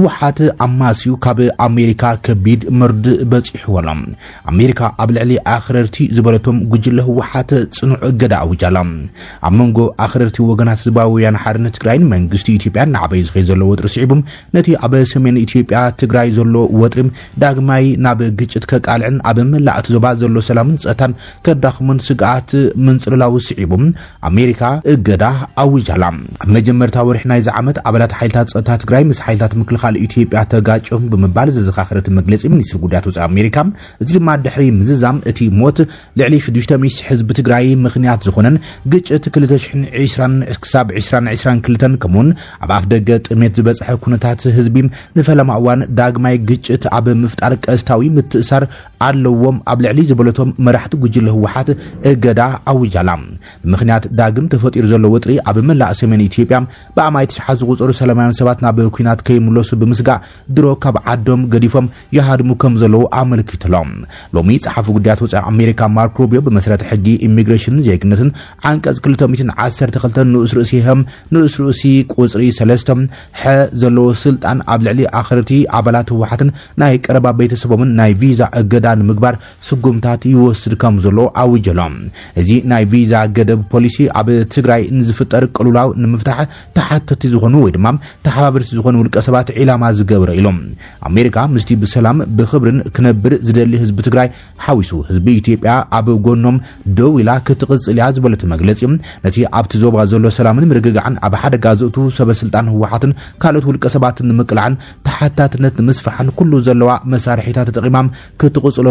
ህወሓት አማሲዩ ካብ አሜሪካ ከቢድ መርድ በጽሕወሎም አሜሪካ አብልዕሊ አኽረርቲ ዝበለቶም ጉጅለ ህወሓት ጽኑዕ እገዳ አውጃላ አመንጎ አኽረርቲ ወገናት ህዝባዊ ወያነ ሓርነት ትግራይ መንግስቲ ኢትዮጵያ ናበይ ዝኸይ ዘሎ ወጥሪ ስዒቡም ነቲ አብ ሰሜን ኢትዮጵያ ትግራይ ዘሎ ወጥሪም ዳግማይ ናብ ግጭት ከቃልዕን አብ መላእት ዞባ ዘሎ ሰላምን ጸታን ከዳኽሙን ስጋት ምንጽልላው ስዒቡም አሜሪካ እገዳ አውጃላ መጀመርታ ወርሕ ናይ ዘዓመት አባላት ሓይልታት ጸታ ትግራይ ምስ ሓይልታት ምክልኻል ኢትዮጵያ ተጋጭም በመባል ዘዘኻኽረት መግለጺ ሚኒስትር ጉዳያት ወጻኢ አሜሪካ እዚ ድማ ድሕሪ ምዝዛም እቲ ሞት ልዕሊ 600 ህዝቢ ትግራይ ምኽንያት ዝኾነን ግጭት 2020 ክሳብ 2022 ከመን ኣብ ኣፍ ደገ ጥሜት ዝበጽሐ ኩነታት ህዝቢ ንፈለማ እዋን ዳግማይ ግጭት ኣብ ምፍጣር ቀስታዊ ምትእሳር ኣለዎም ኣብ ልዕሊ ዝበለቶም መራሕቲ ጉጅለ ህወሓት እገዳ አውጃላ ምኽንያት ዳግም ተፈጢሩ ዘሎ ወጥሪ ኣብ መላእ ሰሜን ኢትዮጵያ ብኣማይ ተሓዝ ዝቁጽሩ ሰላማውያን ሰባት ናብ ኩናት ከይምለሱ ብምስጋዕ ድሮ ካብ ዓዶም ገዲፎም ይሃድሙ ከም ዘለዉ ኣመልኪቶሎም ሎሚ ጸሓፊ ጉዳያት ወጻኢ አሜሪካ ማርኮ ሩቢዮ በመሰረት ሕጊ ኢሚግሬሽን ዜግነትን አንቀጽ 212 ንኡስ ርእሲهم ንኡስ ርእሲ ቁጽሪ 3 ሐ ዘለዎ ስልጣን ኣብ ልዕሊ ኣኽርቲ ኣባላት ህወሓትን ናይ ቀረባ ቤተሰቦምን ናይ ቪዛ እገዳን ምግባር ስጉምታት ይወስድ ከም ዘሎ ኣውጀሎም እዚ ናይ ቪዛ ገደብ ፖሊሲ ኣብ ትግራይ ንዝፍጠር ቅሉላው ንምፍታሕ ተሓተቲ ዝኾኑ ወይ ድማ ተሓባበርቲ ዝኾኑ ውልቀ ሰባት ዒላማ ዝገብረ ኢሎም አሜሪካ ምስቲ ብሰላም ብኽብርን ክነብር ዝደሊ ህዝቢ ትግራይ ሓዊሱ ህዝቢ ኢትዮጵያ ኣብ ጎኖም ደው ኢላ ክትቕጽልያ ዝበለት መግለጺ ነቲ ኣብቲ ዞባ ዘሎ ሰላምን ምርግጋዕን ኣብ ሓደ ጋዝእቱ ሰበስልጣን ህወሓትን ካልኦት ውልቀ ሰባትን ንምቅላዕን ተሓታትነት ንምስፋሕን ኩሉ ዘለዋ መሳርሒታት ተጠቂማም ክትቕጽሎ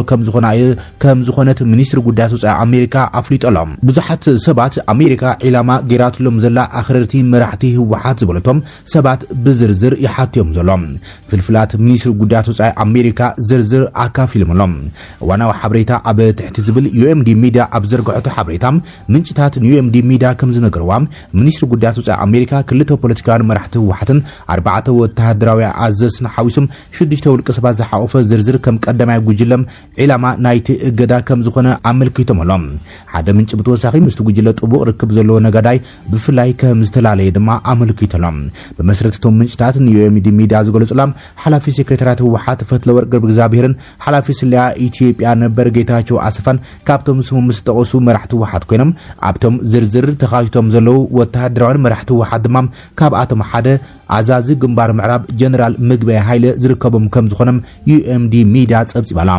ከም ዝኾነት ሚኒስትር ጉዳያት ወጻኢ አሜሪካ ኣፍሊጦሎም ብዙሓት ሰባት አሜሪካ ዒላማ ጌራትሎም ዘላ ኣኽረርቲ መራሕቲ ህወሓት ዝበለቶም ሰባት ብዝርዝር ይሓትዮም ዘሎም ፍልፍላት ሚኒስትር ጉዳያት ወጻኢ አሜሪካ ዝርዝር ኣካፊሎምሎም ዋናው ሓበሬታ ኣብ ትሕቲ ዝብል ዩኤምዲ ሚዲያ ኣብ ዘርግሖቶ ሓበሬታ ምንጭታት ዩኤምዲ ሚዲያ ከም ዝነገርዋ ሚኒስትር ጉዳያት ወጻኢ አሜሪካ ክልተ ፖለቲካውያን መራሕቲ ህወሓትን 4 ወተሃደራዊ ኣዘዝን ሓዊሶም 6 ውልቀ ሰባት ዝሓቆፈ ዝርዝር ከም ቀዳማይ ጉጅለም ዒላማ ናይቲ እገዳ ከም ዝኾነ ኣመልኪቶምሎም ሓደ ምንጭ ብተወሳኺ ምስቲ ጉጅለ ጥቡቕ ርክብ ዘለዎ ነጋዳይ ብፍላይ ከም ዝተላለየ ድማ ኣመልኪቶሎም በመሰረቶም ምንጭታት ዩኤምዲ ሚዲያ ዝገልጹሎም ሓላፊ ሴክሬታሪያት ህወሓት ፈትለወርቅ ገብረእግዚአብሔርን ሓላፊ ስልያ ኢትዮጵያ ነበር ጌታቸው ኣሰፋን ካብቶም ስሙም ዝተቐሱ መራሕቲ ህወሓት ኮይኖም ኣብቶም ዝርዝር ተኻይቶም ዘለው ወተሃደራዊ መራሕቲ ህወሓት ድማ ካብኣቶም ሓደ አዛዚ ግንባር ምዕራብ ጀነራል ምግበይ ኃይለ ዝርከቦም ከም ዝኾነም ዩኤምዲ ሚዲያ ጸብጺባላ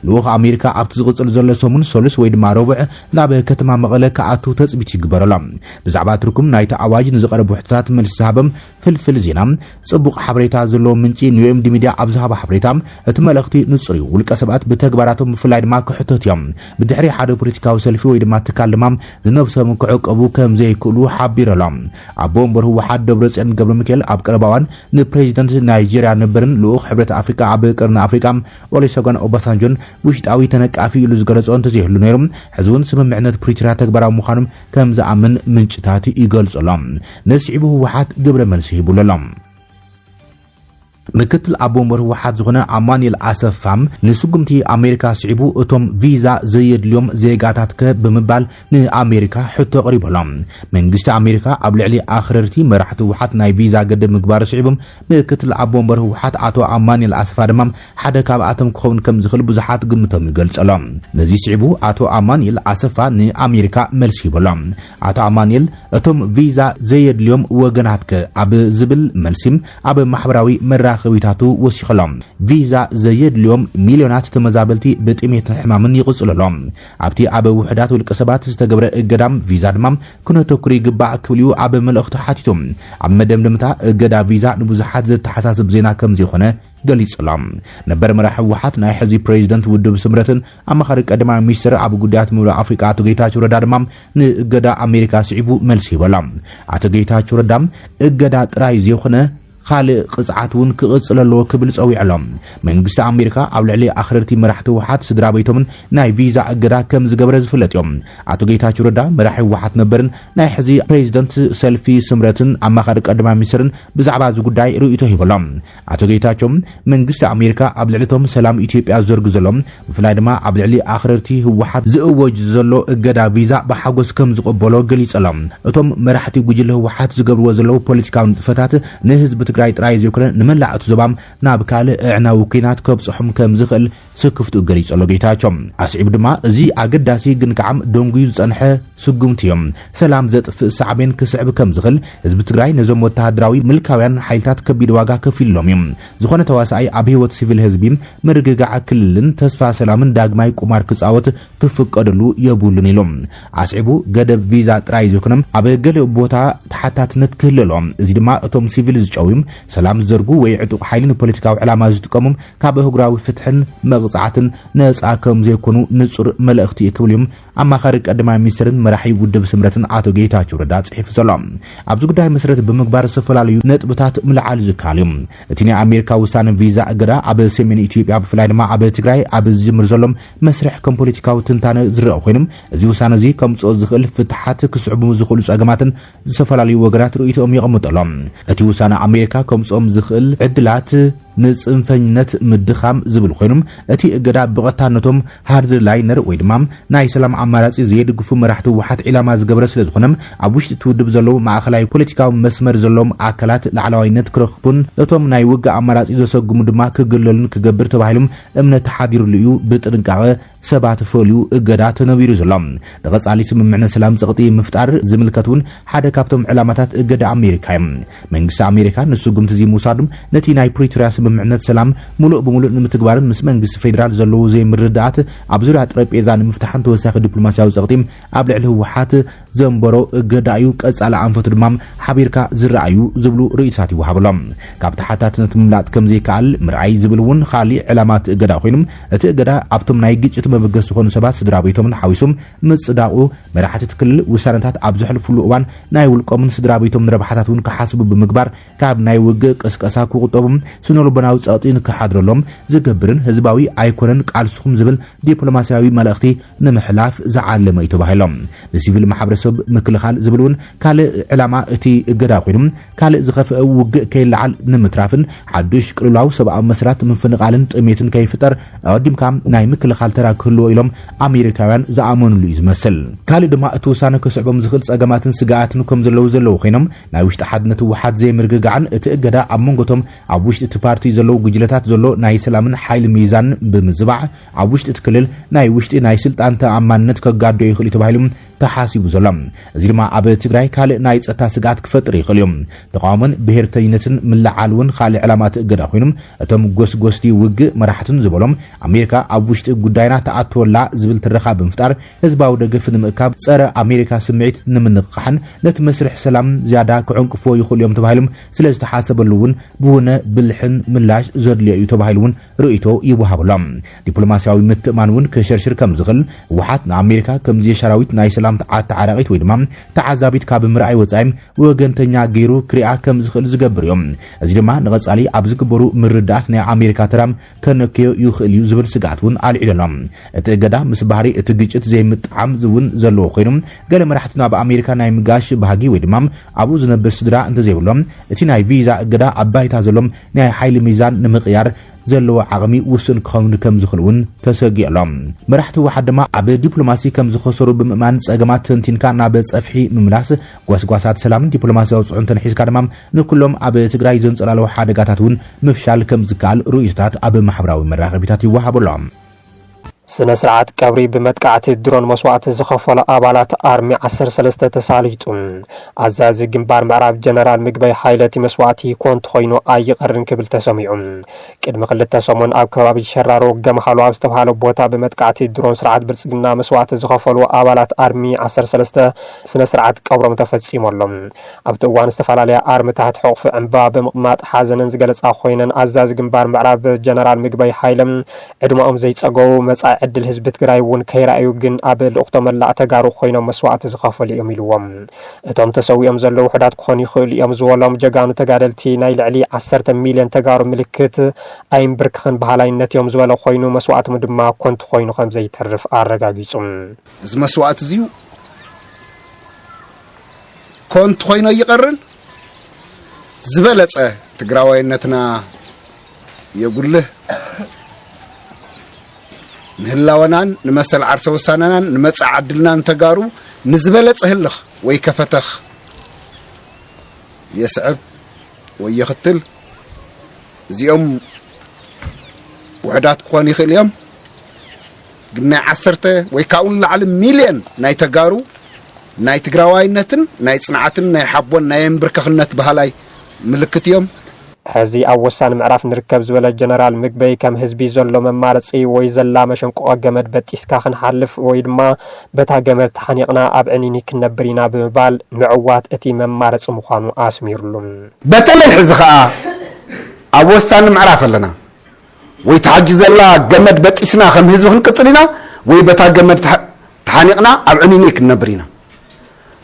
ልኡኽ አሜሪካ ኣብቲ ዝቕጽል ዘሎ ሰሙን ሶሉስ ወይ ድማ ረቡዕ ናብ ከተማ መቐለ ከኣቱ ተጽቢት ይግበረላ ብዛዕባ ትርኩም ናይቲ ኣዋጅ ንዝቐረቡ ሕቶታት መልሲ ዝሃበም ፍልፍል ዜና ጽቡቕ ሓበሬታ ዘሎ ምንጪ ዩኤምዲ ሚዲያ ኣብ ዝሃበ ሓበሬታ እቲ መልእኽቲ ንጹር እዩ ውልቀ ሰባት ብተግባራቶም ብፍላይ ድማ ክሕተት እዮም ብድሕሪ ሓደ ፖለቲካዊ ሰልፊ ወይ ድማ ትካል ድማ ዝነብሶም ክዕቀቡ ከም ዘይክእሉ ሓቢሮሎም ኣቦ እምበር ህወሓት ደብረጽዮን ገብረ ሚካኤል ኣብ ቀረባዋን ንፕሬዚደንት ናይጄሪያ ነበርን ልኡኽ ሕብረት ኣፍሪካ ኣብ ቀርኒ ኣፍሪካ ኦሉሴጉን ኦባሳንጆን ውሽጣዊ ተነቃፊ ኢሉ ዝገለጾ እንተዘይህሉ ነይሮም ሕዝውን ስምምዕነት ፕሪቶሪያ ተግባራዊ ምዃኖም ከም ዝኣምን ምንጭታት ይገልጾሎም ነስዒቡ ህወሓት ግብረ መልሲ ሂቡሎም ምክትል ኣቦ እምበር ህወሓት ዝኾነ ኣማኒኤል ኣሰፋም ንስጉምቲ ኣሜሪካ ስዒቡ እቶም ቪዛ ዘየድልዮም ዜጋታት ብምባል ንኣሜሪካ ሕቶ ቀሪቦሎም መንግስቲ ኣሜሪካ ኣብ ልዕሊ ኣኽረርቲ መራሕቲ ህወሓት ናይ ቪዛ ገደብ ምግባር ስዒቦም ምክትል ኣቦ እምበር ህወሓት ኣቶ ኣማኒኤል ኣሰፋ ድማ ሓደ ካብኣቶም ክኸውን ከም ዝኽእል ብዙሓት ግምቶም ይገልጸሎም ነዚ ስዒቡ ኣቶ ኣማኒኤል ኣሰፋ ንኣሜሪካ መልሲ ሂቦሎም ኣቶ ኣማኒኤል እቶም ቪዛ ዘየድልዮም ወገናት ኣብ ዝብል መልሲም ኣብ ማሕበራዊ መራኸቢታቱ ወሲኸሎም ቪዛ ዘየድልዮም ሚልዮናት ተመዛበልቲ ብጥሜት ሕማምን ይቕጽለሎም ኣብቲ ኣብ ውሕዳት ውልቀ ሰባት ዝተገብረ እገዳም ቪዛ ድማ ክነተኩር ይግባእ ክብልዩ ኣብ መልእኽቲ ሓቲቶም ኣብ መደምደምታ እገዳ ቪዛ ንብዙሓት ዘተሓሳስብ ዜና ከም ዘይኾነ ገሊጽሎም ነበር መራሒ ህወሓት ናይ ሕዚ ፕሬዚደንት ውድብ ስምረትን ኣማኻሪ ቀዳማይ ሚኒስትር ኣብ ጉዳያት ምብራቕ ኣፍሪካ ኣቶ ጌታቸው ረዳ ድማ ንእገዳ ኣሜሪካ ስዒቡ መልሲ ሂቦሎም ኣቶ ጌታቸው ረዳ እገዳ ጥራይ ዘይኾነ ካልእ ቅጽዓት እውን ክቕጽለሎ ክብል ጸዊዕሎም መንግስቲ ኣሜሪካ ኣብ ልዕሊ ኣኽረርቲ መራሕቲ ህወሓት ስድራ ቤቶምን ናይ ቪዛ እገዳ ከም ዝገበረ ዝፍለጥ እዮም ኣቶ ጌታቸው ረዳ መራሒ ህወሓት ነበርን ናይ ሕዚ ፕሬዚደንት ሰልፊ ስምረትን ኣማኻሪ ቀዳማይ ሚኒስትርን ብዛዕባ እዚ ጉዳይ ርእይቶ ሂቦሎም ኣቶ ጌታቸው መንግስቲ ኣሜሪካ ኣብ ልዕሊቶም ሰላም ኢትዮጵያ ዘርግ ዘሎም ብፍላይ ድማ ኣብ ልዕሊ ኣኽረርቲ ህወሓት ዝእወጅ ዘሎ እገዳ ቪዛ ብሓጎስ ከም ዝቕበሎ ገሊጸሎም እቶም መራሕቲ ጉጅለ ህወሓት ዝገብርዎ ዘለው ፖለቲካዊ ንጥፈታት ንህዝቢ ትግራይ ጥራይ ዘይኮነ ንመላእቱ ዘባም ናብ ካልእ ዕናዊ ኩናት ከብጽሑም ከም ዝኽእል ስክፍቱ ገሊጸሎ ጌታቸው ኣስዒቡ ድማ እዚ ኣገዳሲ ግን ከዓም ደንጉዩ ዝጸንሐ ስጉምቲ እዮም ሰላም ዘጥፍእ ሳዕቤን ክስዕብ ከም ዝኽእል ህዝቢ ትግራይ ነዞም ወተሃደራዊ ምልካውያን ሓይልታት ከቢድ ዋጋ ከፊሎም እዮም ዝኾነ ተዋሳኣይ ኣብ ህይወት ሲቪል ህዝቢ ምርግጋዕ ክልልን ተስፋ ሰላምን ዳግማይ ቁማር ክጻወት ክፍቀደሉ የብሉን ኢሎም ኣስዒቡ ገደብ ቪዛ ጥራይ ዘይኮነም ኣብ ገለ ቦታ ተሓታትነት ክህልሎም እዚ ድማ እቶም ሲቪል ዝጨውም ሰላም ዝዘርጉ ወይ ዕጡቕ ሓይልን ፖለቲካዊ ዕላማ ዝጥቀሙም ካብ ህጉራዊ ፍትሕን መቕጻዕትን ነፃ ከም ዘይኮኑ ንጹር መልእኽቲ ክብልዮም ኣማኻሪ ቀዳማይ ሚኒስትርን መራሒ ውድብ ስምረትን ኣቶ ጌታቸው ረዳ ጽሒፉ ዘሎ ኣብዚ ጉዳይ መሰረት ብምግባር ዝተፈላለዩ ነጥብታት ምልዓል ዝካልዮም እቲ ናይ ኣሜሪካ ውሳነ ቪዛ እገዳ ኣብ ሰሜን ኢትዮጵያ ብፍላይ ድማ ኣብ ትግራይ ኣብ ዝምር ዘሎም መስርሕ ከም ፖለቲካዊ ትንታነ ዝረአ ኮይኖም እዚ ውሳነ እዚ ከምጽኦ ዝኽእል ፍትሓት ክስዕቡ ዝኽእሉ ጸገማትን ዝተፈላለዩ ወገናት ርእይቶኦም ይቕምጠሎም እቲ ውሳነ ኣሜሪካ ከምጽኦም ዝኽእል ዕድላት ንጽንፈኝነት ምድኻም ዝብል ኮይኖም እቲ እገዳ ብቐጥታነቶም ሃርድ ላይነር ወይ ድማ ናይ ሰላም ኣማራጺ ዘየድግፉ መራሕቲ ውሓት ዒላማ ዝገበረ ስለ ዝኾነም ኣብ ውሽጢ ትውድብ ዘለዉ ማእኸላይ ፖለቲካዊ መስመር ዘለዎም ኣካላት ላዕለዋይነት ክረኽቡን እቶም ናይ ውግእ ኣማራጺ ዘሰጉሙ ድማ ክግለሉን ክገብር ተባሂሎም እምነት ተሓዲሩሉ እዩ ብጥንቃቐ ሰባት ፈልዩ እገዳ ተነቢሩ ዘሎ ተቐጻሊ ስምምዕነት ሰላም ጸቕጢ ምፍጣር ዝምልከቱን ሓደ ካብቶም ዕላማታት እገዳ ኣሜሪካ መንግስቲ ኣሜሪካ ንስጉምቲ እዚ ምውሳድም ነቲ ናይ ፕሪቶሪያ ስምምዕነት ሰላም ሙሉእ ብምሉእ ንምትግባርን ምስ መንግስቲ ፌደራል ዘለዉ ዘይምርዳእት ኣብ ዙርያ ጠረጴዛ ንምፍታሕን ተወሳኺ ዲፕሎማስያዊ ጸቕጢ ኣብ ልዕሊ ህወሓት ዘንበሮ እገዳ እዩ ቀጻሊ ኣንፈቱ ድማ ሓቢርካ ዝረኣዩ ዝብሉ ርእይቶታት ይወሃበሎም ካብ ተሓታትነት ምምላጥ ከም ዘይከኣል ምርኣይ ዝብል እውን ካልእ ዕላማት እገዳ ኮይኖም እቲ እገዳ ኣብቶም ናይ ግጭት መበገስ ዝኾኑ ሰባት ስድራ ቤቶምን ሓዊሶም ምጽዳቑ መራሕቲ ክልል ውሳነታት ኣብ ዘሕልፍሉ እዋን ናይ ውልቆምን ስድራ ቤቶም ረብሓታት እውን ክሓስቡ ብምግባር ካብ ናይ ውግእ ቅስቀሳ ክቁጠቡም ስነልቦናዊ ጸቕጢ ክሓድረሎም ዝገብርን ህዝባዊ ኣይኮነን ቃልስኹም ዝብል ዲፕሎማስያዊ መልእኽቲ ንምሕላፍ ዝዓለመ እዩ ተባሂሎም ንሲቪል ማሕበረሰብ ምክልኻል ዝብል እውን ካልእ ዕላማ እቲ እገዳ ኮይኖም ካልእ ዝኸፍአ ውግእ ከይለዓል ንምትራፍን ሓዱሽ ቅልውላዊ ሰብኣዊ መስራት ምፍንቓልን ጥሜትን ከይፍጠር ኣቐዲምካ ናይ ምክልኻል ተራ ክህልዎ ኢሎም ኣሜሪካውያን ዝኣመኑሉ እዩ ዝመስል ካልእ ድማ እቲ ውሳነ ክስዕቦም ዝኽእል ጸገማትን ስጋኣትን ከም ዘለዉ ኮይኖም ናይ ውሽጢ ሓድነት ውሓት ዘይምርግጋዕን እቲ እገዳ ኣብ መንጎቶም ኣብ ውሽጢ እቲ ፓርቲ ዘለዉ ጉጅለታት ዘሎ ናይ ሰላምን ሓይሊ ሚዛን ብምዝባዕ ኣብ ውሽጢ እቲ ክልል ናይ ውሽጢ ናይ ስልጣን ተኣማንነት ከጋዶ ይኽእል እዩ ተባሂሉ ተሓሲቡ ዘሎ እዚ ድማ ኣብ ትግራይ ካልእ ናይ ጸጥታ ስጋት ክፈጥር ይኽእል እዮም ተቃውሞን ብሄርተኝነትን ምልዓል እውን ካልእ ዕላማት እገዳ ኮይኖም እቶም ጎስጎስቲ ውግእ መራሕትን ዝበሎም ኣሜሪካ ኣብ ውሽጢ ጉዳይና ተኣትወላ ዝብል ትረኻ ብምፍጣር ህዝባዊ ደገፍ ንምእካብ ጸረ ኣሜሪካ ስምዒት ንምንቕሓን ነቲ መስርሕ ሰላም ዝያዳ ክዕንቅፍዎ ይኽእሉ እዮም ተባሂሎም ስለ ዝተሓሰበሉ እውን ብውነ ብልሕን ምላሽ ዘድልዮ እዩ ተባሂሉ እውን ርእይቶ ይወሃበሎም ዲፕሎማስያዊ ምትእማን እውን ክሸርሽር ከም ዝኽእል ህወሓት ንኣሜሪካ ከምዚ ሸራዊት ናይ ሰላም ተዓራቂት ወይ ድማ ተዓዛቢት ካብ ምርኣይ ወጻኢ ወገንተኛ ገይሩ ክሪኣ ከም ዝኽእል ዝገብር እዮም እዚ ድማ ንቐጻሊ ኣብ ዝግበሩ ምርዳእት ናይ ኣሜሪካ ተራም ከነክዮ ይኽእል እዩ ዝብል ስጋት እውን ኣልዒሎም እቲ እገዳ ምስ ባህሪ እቲ ግጭት ዘይምጥዓም እውን ዘለዎ ኮይኖም ገለ መራሕቲ ናብ ኣሜሪካ ናይ ምጋሽ ባህጊ ወይ ድማ ኣብኡ ዝነብር ስድራ እንተዘይብሎም እቲ ናይ ቪዛ እገዳ ኣብ ባይታ ዘሎም ናይ ሓይሊ ሚዛን ንምቕያር ዘለዎ ዓቕሚ ውስን ክኸውን ከም ዝኽእል እውን ተሰጊዕሎም መራሕቲ ውሓት ድማ ኣብ ዲፕሎማሲ ከም ዝኸሰሩ ብምእማን ጸገማት ተንቲንካ ናብ ጸፍሒ ምምላስ ጓስጓሳት ሰላምን ዲፕሎማስያዊ ጽዑንተን ሒዝካ ድማ ንኩሎም ኣብ ትግራይ ዘንጸላለዉ ሓደጋታት እውን ምፍሻል ከም ዝከኣል ርእይቶታት ኣብ ማሕበራዊ መራኸቢታት ይወሃበሎም ስነ ስርዓት ቀብሪ በመጥቃዕቲ ድሮን መስዋዕት ዝኸፈሉ ኣባላት አርሚ 13 ተሳሊጡ አዛዚ ግንባር ምዕራብ ጀነራል ምግበይ ሓይለቲ መስዋዕቲ ኮንት ኮይኑ ኣይቀርን ክብል ተሰሚዑ ቅድሚ ክልተ ሰሞን ኣብ ከባቢ ሸራሮ ገመሓሉ ኣብ ዝተባሃለ ቦታ በመጥቃዕቲ ድሮን ስርዓት ብልጽግና መስዋዕት ዝኸፈሉ ኣባላት አርሚ 13 ስነ ስርዓት ቀብሮም ተፈጺሞሎም ኣብቲ እዋን ዝተፈላለዩ ኣርምታት ሕቑፍ ዕምባ ብምቕማጥ ሓዘንን ዝገለጻ ኮይነን አዛዚ ግንባር ምዕራብ ጀነራል ምግበይ ሓይለም ዕድማኦም ዘይጸገው መጻ ዕድል ህዝቢ ትግራይ እውን ከይራዩ ግን ኣብ ልኡኽቶ መላእ ተጋሩ ኮይኖም መስዋዕት ዝኸፈሉ እዮም ኢልዎም እቶም ተሰዊኦም ዘለዉ ውሕዳት ክኾኑ ይኽእሉ እዮም ዝበሎም ጀጋኑ ተጋደልቲ ናይ ልዕሊ 10 ሚልዮን ተጋሩ ምልክት ኣይንብርክኽን ባህላይነት እዮም ዝበለ ኮይኑ መስዋዕቶም ድማ ኮንት ኮይኑ ከም ዘይተርፍ ኣረጋጊጹ እዚ መስዋዕት እዚዩ ኮንት ኮይኑ ይቀርን ዝበለጸ ትግራዋይነትና የጉልህ ንህላወናን ንመሰል ዓርሰ ወሳናናን ንመጻ ዓድልናን ተጋሩ ንዝበለጽ ህልኽ ወይ ከፈተኽ የስዕብ ويختل زيهم وحدات كون يخل يوم قلنا عصرته ويكاون العالم مليون ناي تجارو ناي تجراوينتن ناي صنعتن ناي حبون ناي بركخنت بهالاي ملكت يوم هذه أوسان معرف نركب زول الجنرال مقبي كم هزبي زلو ممارسي ويزلا مشنقو جمد بتيسكاخن حلف ويدما بتا جمد حنيقنا أبعنيني كنبرينا بمبال معوات اتي ممارس مخانو آسمير لهم بتل الحزخاء أوسان معرف لنا ويتعجز الله جمد بتيسنا خم هزبخن كتلنا ويبتا جمد حنيقنا أبعنيني كنبرينا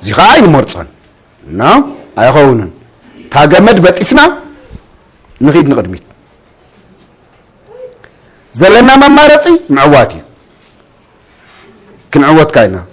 زي خاين مرصن نعم أيخونن تا جمد بتيسنا نغيد نقدميت زلنا ممارسي معواتي كنعوت كاينا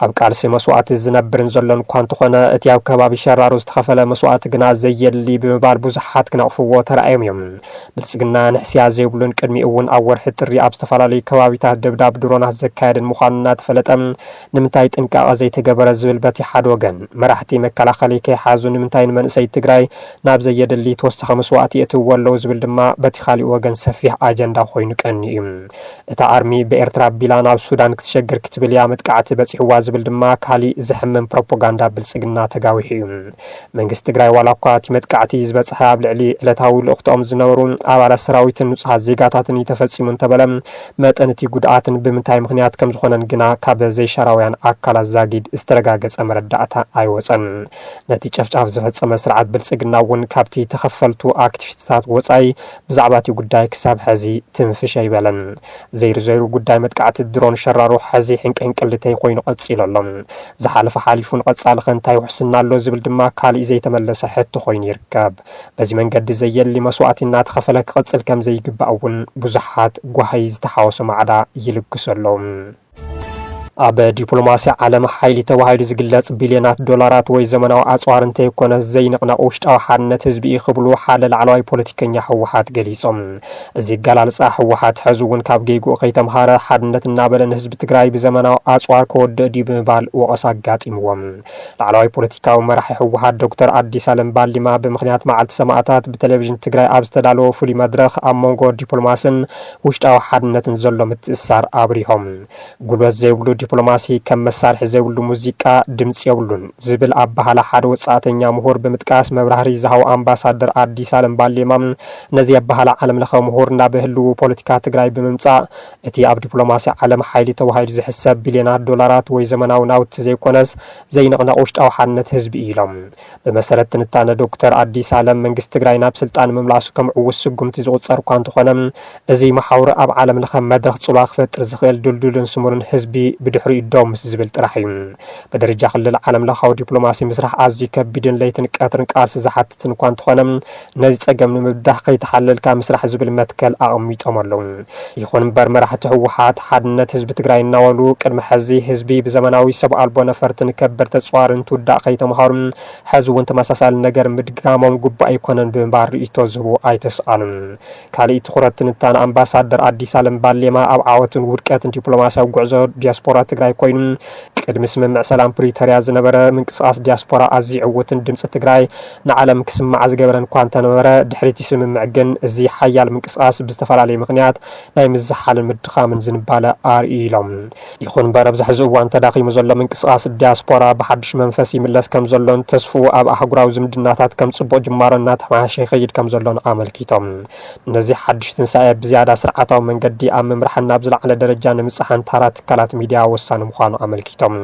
أب قالسي مسوعات الزنبرن زلن كوانتو خنا اتياو كبابي شرارو استخفل مسوعات قنا زي اللي بمبال بوزحات كنعفو ترأيهم يوم بلسقنا نحسيا زيبلون كدمي اون أور حتري أب استفلالي كبابي تهدبداب درونات زكايدن مخانات فلتم نمتايت انكا زي تقبر الزبل باتي حادوغن مراحتي مكالا خليكي حازو نمتاين من سيد تقراي ناب زي اللي توسخ مسوعاتي اتوالو زبل دما باتي خالي وغن سفيح آجندا خوينك انيم اتا ارمي بإرتراب بلانا السودان كتشجر كتبليا متقعات باتي حواز بالدما كالي زحمن بروباغندا بالسجنا تجاويهم من جست جراي ولا قات متقعتي زبط حاب لعلي لتاول اختهم زنورون على السراويت نصح زيغاتاتن يتفصمون تبلم متنتي غداتن بمنتاي مخنيات كم زخونن غنا كاب زي شراويان اكالا زاغيد استرغاغص امرداتا ايوصن نتي چفچاف زفصم سرعت بالسجنا ون كابتي تخفلتو اكتيفيتات وصاي بزعباتي غداي كساب حزي تنفش يبلن زيرو غداي متقعت درون شرارو حزي حنقلتي خوينو قصيل زحالف حالفون قصال خنتاي وحسنا له زبل دما كالي زي تملس حتى خوين يركب بزي منقد زي اللي مسوعتنا تخفلك قصل كم زي قبعون بزحات قوهيز تحاوس معدا يلقسلهم أب دبلوماسي عالم حيلي توهيد زقلت بليونات دولارات وي زمناو أصوار انتي يكون زي نقنا أوشت أو حانت هزبي خبلو حال العلاوي بوليتيكينيا حوحات قليصم زي قلالس حوحات حزوون كاب جيقو قيتم هارا حانت النابلن هزب تقراي بزمناو أصوار كود دي بمبال وقصاقات إموام العلاوي بوليتيكاو مرحي حوحات دكتور عدي سالم باللما بمخنيات معالت سماعتات بتلفزيون تقراي أبستدالو فولي مدرخ أمونغو دبلوماسن وشت أو حانت نزلو متأثار أبريهم قلوز زيولو دبلوماسي كم مسارح زيولو موسيقى دمص يولون زبل أبهالا حد وصاتنيا مهور بمتقاس مبرهري زهو أمباسادر عدي سالم باللما نزي أبهالا عالم لخو مهور نابهلو بوليتيكا تقراي بممصا اتي أب دبلوماسي عالم حيلي توهيد زحساب بليونات دولارات وي زمناو ناوت زي كونس زي نقنا أوشت أو حانت هزب إيلم بمسارة تنتانا دكتور عدي سالم منقس تقراي ناب سلطان مملاسو كم عوسو قمتي زغط ساركوان تخونم زي محاور أب عالم لخم مدرخ صلاخ فتر زخيل دولدولن سمورن هزبي بدحري الدوم زبل ترحيم بدرجة خلال العالم لخاو دبلوماسي مسرح عزي كبيدن ليتن قاترن قارس زحاتتن كوان تخونم نزي صقم نمدح كيتحلل كا مسرح زبل متكل اقميط امرلون يخون بر مرح تحوحات حدنت حزب تግራይ እናወሉ ቅድመ ሕዚ ህዝቢ በዘመናዊ ሰብ አልቦ ነፈርትን ከበር ተጽዋርን ትውዳ ከይተማሃሩም ሕዝቡን ተመሳሳሊ ነገር ምድጋሞም ጉባኤ ኮነን በንባር ይተዝቡ አይተስአሉም ካሊ ትኹረትን ታን አምባሳደር አዲስ አለም ባሌማ አብ ዓወትን ውድቀትን ዲፕሎማሲያዊ ጉዕዞ ዲያስፖራ ትግራይ ኮይኑ ቅድሚ ስምምዕ ሰላም ፕሪቶሪያ ዝነበረ ምንቅስቃስ ዲያስፖራ አዚ ዕውትን ድምጽ ትግራይ ንዓለም ክስማዕ ዝገበረን ኳንተ ነበረ ድሕሪት ስምምዕ ግን እዚ ሓያል ምንቅስቃስ ብዝተፈላለየ ምክንያት ናይ ምዝሓልን ምድኻምን ዝንባለ አርኢሎም ይኹን በረብዛሕ ዝእዋን ተዳኺሙ ዘሎ ምንቅስቃስ ዲያስፖራ ብሓድሽ መንፈስ ይምለስ ከም ዘሎን ተስፉ ኣብ ኣህጉራዊ ዝምድናታት ከም ጽቡቕ ጅማሮ እናተማሓሸ ይኸይድ ከም ዘሎን ኣመልኪቶም ነዚ ሓድሽ ትንሳኤ ብዝያዳ ስርዓታዊ መንገዲ ኣብ ምምራሕና ብዝለዓለ ደረጃ ንምፅሓን ታራት ትካላት ሚድያ ወሳኒ ምዃኑ ኣመልኪቶም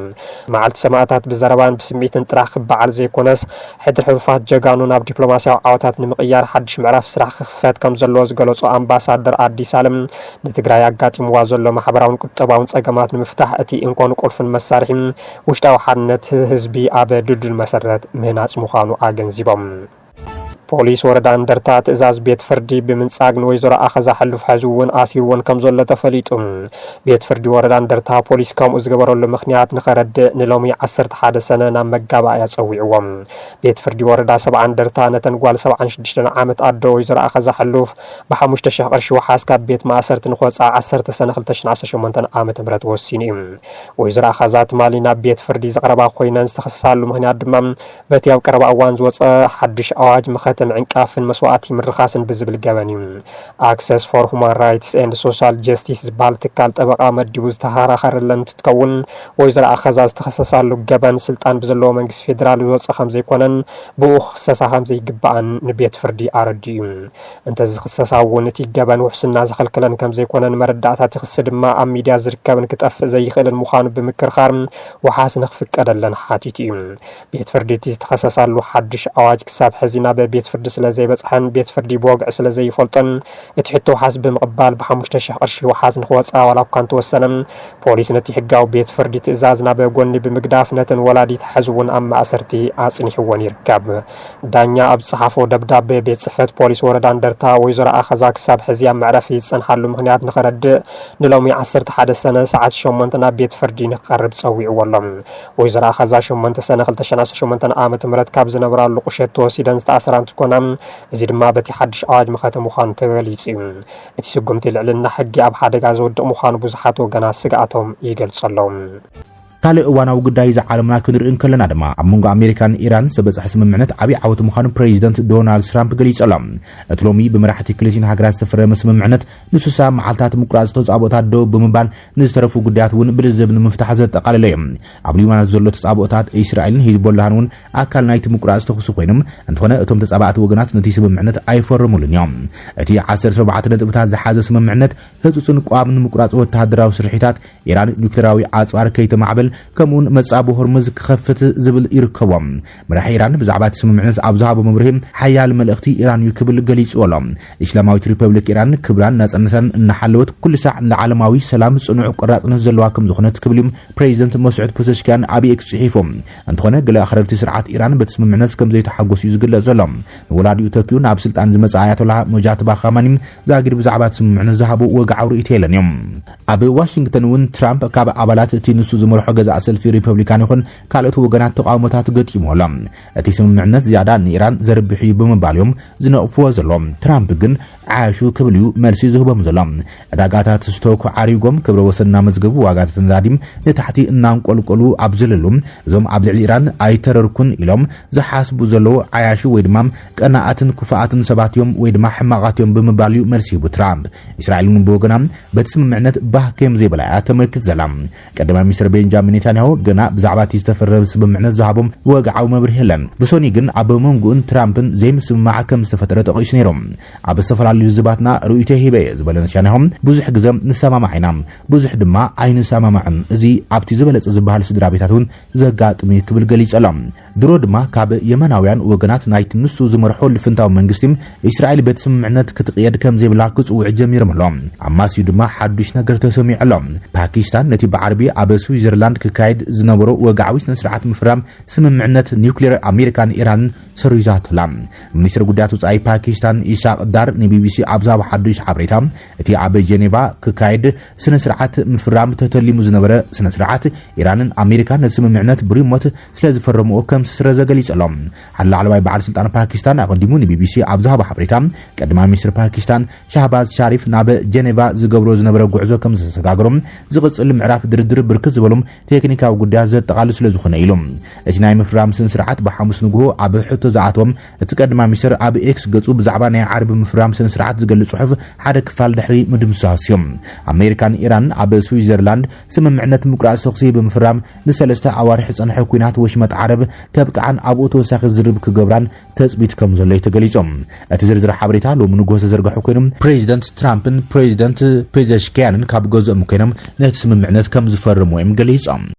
መዓልቲ ሰማዕታት ብዘረባን ብስምዒትን ጥራሕ ክበዓል ዘይኮነስ ሕድሪ ሕቡፋት ጀጋኑ ናብ ዲፕሎማስያዊ ዓወታት ንምቕያር ሓድሽ ምዕራፍ ስራሕ ክኽፈት ከም ዘለዎ ዝገለጹ ኣምባሳደር አዲስ አለም ንትግራይ ኣጋጢምዋ ዘሎ ማሕበራውን ቁጠባውን ጸገማት ንምፍታሕ እቲ እንኮኑ ቁልፍን መሳርሒ ውሽጣዊ ሓድነት ህዝቢ ኣብ ድልድል መሰረት ምህናጽ ምዃኑ ኣገንዚቦም ፖሊስ ወረዳ እንደርታ ትእዛዝ ቤት ፍርዲ ብምንጻግን ወይዘሮ ኣኸዛ ሕልፍ ሓዝውን ኣሲርውን ከም ዘሎ ተፈሊጡ ቤት ፍርዲ ወረዳ እንደርታ ፖሊስ ከምኡ ዝገበረሉ ምኽንያት ንኸረድእ ንሎሚ 11 ሰነ ናብ መጋባእያ ፀዊዕዎም ቤት ፍርዲ ወረዳ 70 እንደርታ ነተን ጓል 76 ዓመት ኣዶ ወይዘሮ ኣኸዛ ሕልፍ ብ5000 ቅርሺ ወሓዝ ካብ ቤት ማእሰርቲ ንኽወፃ 10 ሰነ 2018 ዓመተ ምህረት ወሲኑ እዩ ወይዘሮ ኣኸዛ ትማሊ ናብ ቤት ፍርዲ ዘቕረባ ኮይነን ዝተኸሰሳሉ ምኽንያት ድማ በቲ ኣብ ቀረባ እዋን ዝወፀ ሓድሽ ኣዋጅ ምኸት ነፃነት ምዕንቃፍን መስዋዕቲ ምርኻስን ብዝብል ገበን እዩ Access for Human Rights and Social Justice ዝባል ትካል ጠበቃ መዲቡ ዝተሃራኸረለን ትትከውን ወይዘሮ ኣኸዛ ዝተኸሰሳሉ ገበን ስልጣን ብዘለዎ መንግስቲ ፌደራል ዝወፅእ ከም ዘይኮነን ብኡ ክሰሳ ከም ዘይግባእን ንቤት ፍርዲ ኣረዲኡ እንተ ዝክሰሳ እውን እቲ ገበን ውሕስና ዝኸልክለን ከም ዘይኮነን መረዳእታት ክስ ድማ ኣብ ሚድያ ዝርከብን ክጠፍእ ዘይኽእልን ምዃኑ ብምክርኻር ወሓስ ንኽፍቀደለን ሓቲት እዩ ቤት ፍርዲ እቲ ዝተኸሰሳሉ ሓድሽ ኣዋጅ ክሳብ ሕዚ ናብ ቤት ፍርዲ ስለ ዘይበፅሐን ቤት ፍርዲ ብወግዒ ስለ ዘይፈልጦን እቲ ሕቶ ወሓስ ብምቕባል ብ5,000 ቅርሺ ወሓስ ንኽወፃ ዋላ እኳ እንተወሰነ ፖሊስ ነቲ ሕጋዊ ቤት ፍርዲ ትእዛዝ ናብ ጎኒ ብምግዳፍ ነተን ወላዲት ሕዝውን ኣብ ማእሰርቲ ኣጽኒሕዎን ይርከብ ዳኛ ኣብ ጽሓፎ ደብዳቤ ቤት ጽሕፈት ፖሊስ ወረዳ እንደርታ ወይዘሮ ኣኸዛ ክሳብ ሕዚ ኣብ መዕረፊ ዝጸንሓሉ ምኽንያት ንኽረድእ ንሎሚ 11 ሰነ ሰዓት 8 ናብ ቤት ፍርዲ ንኽቐርብ ጸዊዕዎሎም ወይዘሮ ኣኸዛ 8 ሰነ 2018 ዓመተ ምህረት ካብ ዝነበራሉ ቁሸት ተወሲደን ዝተኣሰራ እንትኮና እዚ ድማ በቲ ሓድሽ ኣዋጅ ምኽንያት ምዃኑ ተገሊጹ እዩ እቲ ስጉምቲ ልዕልና ሕጊ ኣብ ሓደጋ ዝወድቕ ምዃኑ ብዙሓት ወገናት ስግኣቶም ይገልጸሎም ካልእ እዋናዊ ጉዳይ ዝዓለምና ክንርኢ ከለና ድማ ኣብ መንጎ ኣሜሪካን ኢራን ዝበፅሐ ስምምዕነት ዓብዪ ዓወት ምዃኑ ፕሬዚደንት ዶናልድ ትራምፕ ገሊጾሎም እቲ ሎሚ ብመራሕቲ ክልቲን ሃገራት ዝተፈረመ ስምምዕነት ንሱሳ መዓልታት ምቁራጽ ተጻብኦታት ደው ብምባል ንዝተረፉ ጉዳያት እውን ብልዝብ ንምፍታሕ ዘጠቓለለ እዩ ኣብ ሊባኖስ ዘሎ ተጻብኦታት እስራኤልን ሂዝቦላን እውን ኣካል ናይቲ ምቁራጽ ተኽሱ ኮይኖም እንተኾነ እቶም ተጻባእቲ ወገናት ነቲ ስምምዕነት ኣይፈርሙሉን እዮም እቲ 17 ነጥብታት ዝሓዘ ስምምዕነት ህጹጽን ቋምን ምቁራጽ ወተሃደራዊ ስርሒታት ኢራን ኒውክሌራዊ ኣጽዋር ከይተማዕበል كمون مصاب هرمز كخفت زبل يركبهم مرح إيران بزعبات سممعنس أبزهاب مبرهم حيال ملأختي إيران يكبل جليس أولم إسلاماوي ريبابليك إيران كبران ناس مثلا نحلوت كل ساعة العالماوي سلام صنع قرات نزل واكم زخنت كبلهم بريزيدنت مسعود بوزشكان أبي إكس حيفهم أنتخنا قال آخر سرعات إيران بتسممعنس كم زي تحقق يزقل زلم ولاد يتكيون أبسلت عن زمزعيات ولا مجات باخامانيم زاجر بزعبات سممعنس ذهبوا وقعوا ريتيلن يوم أبي واشنطن ون ترامب كاب عبالات تينسو زمر حجز أصل في ريبابليكان يكون كالت وجنات تقاومات قديم ولا أتي سممعنس زيادة عن إيران زرب حيبهم باليوم زنقفوا زلم ترامب جن عاشوا كبليو مرسي زهبهم زلم دعاتات ستوك عريقهم كبر وصلنا مزجبوا وعات تنادم لتحتي النام قلو أبزلهم زم عبد الإيران أي تركون إلهم زحاسب زلو عاشوا ويدمام كأنات كفاءات سباتيوم ويدما حماقاتيوم بمباليو مرسي بترامب إسرائيل من بوجنام بتسممعنت به كم زي بلاعات مركز زلم قدما مصر بنجامين نتانياهو جنا بزعبات يستفرر بمعنى ذهبهم وقعوا مبرهلن بسوني جن عبو منجون ترامبن زي مسمع كم استفترة قيشنيرهم عب السفر على زباتنا رؤيته هبه زبلنا شانهم بزح جزم نسمع معينام بزح دما عين سما معن زي عبتي زبلت زبها لسدرابيتاتون زقات مي كبل جليس ألم درود ما كاب يمناويان وجنات نايت نصو زمرحول فنتاو منجستيم إسرائيل بتسمعنت كتقياد كم زي بلاكوس وعجمير مهلم عماس يدما حدش نجر تسمع ألم باكستان نتي بعربي عب سويسرلاند كايد زنبرو وقعوي سنسرعات مفرام سممعنت نيوكلير أمريكان إيران سرويزات لام منيستر قدات وصاي باكستان إيشاق دار نبي بي سي أبزا وحدوش حبريتام اتي عب جنيفا كايد سنسرعات مفرام تتلي مزنبرة سنسرعات إيران أمريكان سممعنت بريموت سلاز فرمو كم سرزا قليس ألام حل على بعض سلطان باكستان أقدمون نبي بي سي أبزا وحبريتام قدما منيستر باكستان شهباز شاريف ناب جنيفا زقبرو زنبرة قعزو كم سسقاقرم زغص المعراف دردر بركز بلوم تكنيكاو قداز تقال سلازخون إلهم اجناي مفرام سنسرعات بحامس نقوه عب حتو زعاتهم تقدم مصر عب إكس قصو بزعباني عرب مفرام سنسرعات زقل صحف حدا كفال دحري مدمساسيوم أمريكان إيران عب سويسرلاند سممعنت مقراء سوخسي بمفرام لسلسته عوارح صنح كوينات وشمت عرب كبك عن أبو توساخ الزرب كجبران تثبيت كم زلي تقليصهم اتزرزر حبريتا لو من جوز زرق حكومهم بريزيدنت ترامبن بريزيدنت بيزشكيان كاب جزء مكينم نت سممعنت كم زفرمو ام قليصهم